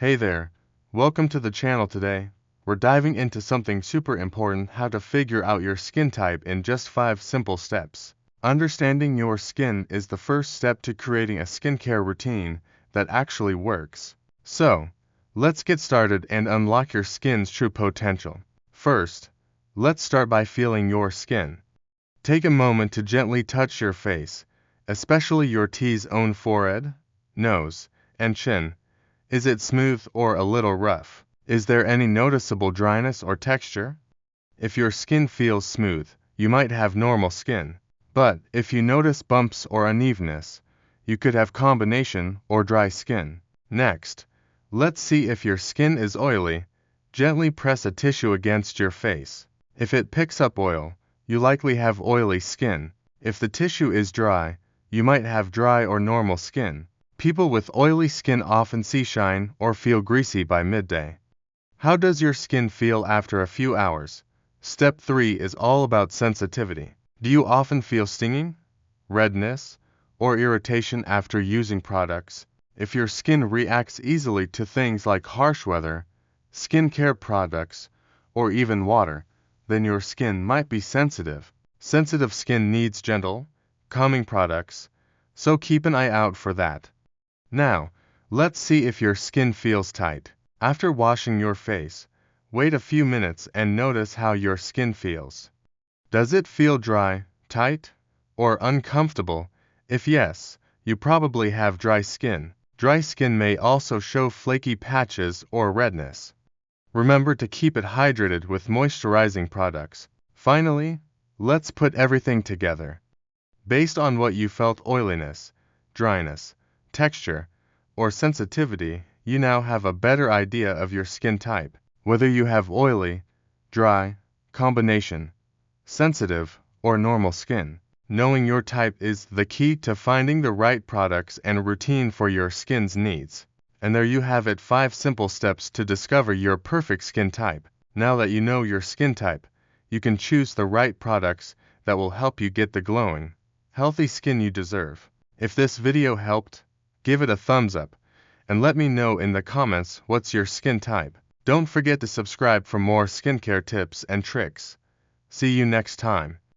Hey there, welcome to the channel today. We're diving into something super important: how to figure out your skin type in just 5 simple steps. Understanding your skin is the first step to creating a skincare routine that actually works. So, let's get started and unlock your skin's true potential. First, let's start by feeling your skin. Take a moment to gently touch your face, especially your T's own forehead, nose, and chin. Is it smooth or a little rough? Is there any noticeable dryness or texture? If your skin feels smooth, you might have normal skin. But if you notice bumps or unevenness, you could have combination or dry skin. Next, let's see if your skin is oily. Gently press a tissue against your face. If it picks up oil, you likely have oily skin. If the tissue is dry, you might have dry or normal skin. People with oily skin often see shine or feel greasy by midday. How does your skin feel after a few hours? Step 3 is all about sensitivity. Do you often feel stinging, redness, or irritation after using products? If your skin reacts easily to things like harsh weather, skincare products, or even water, then your skin might be sensitive. Sensitive skin needs gentle, calming products, so keep an eye out for that. Now, let's see if your skin feels tight. After washing your face, wait a few minutes and notice how your skin feels. Does it feel dry, tight, or uncomfortable? If yes, you probably have dry skin. Dry skin may also show flaky patches or redness. Remember to keep it hydrated with moisturizing products. Finally, let's put everything together. Based on what you felt: oiliness, dryness, texture, or sensitivity, you now have a better idea of your skin type. Whether you have oily, dry, combination, sensitive, or normal skin, knowing your type is the key to finding the right products and routine for your skin's needs. And there you have it: 5 simple steps to discover your perfect skin type. Now that you know your skin type, you can choose the right products that will help you get the glowing, healthy skin you deserve. If this video helped, give it a thumbs up, and let me know in the comments what's your skin type. Don't forget to subscribe for more skincare tips and tricks. See you next time.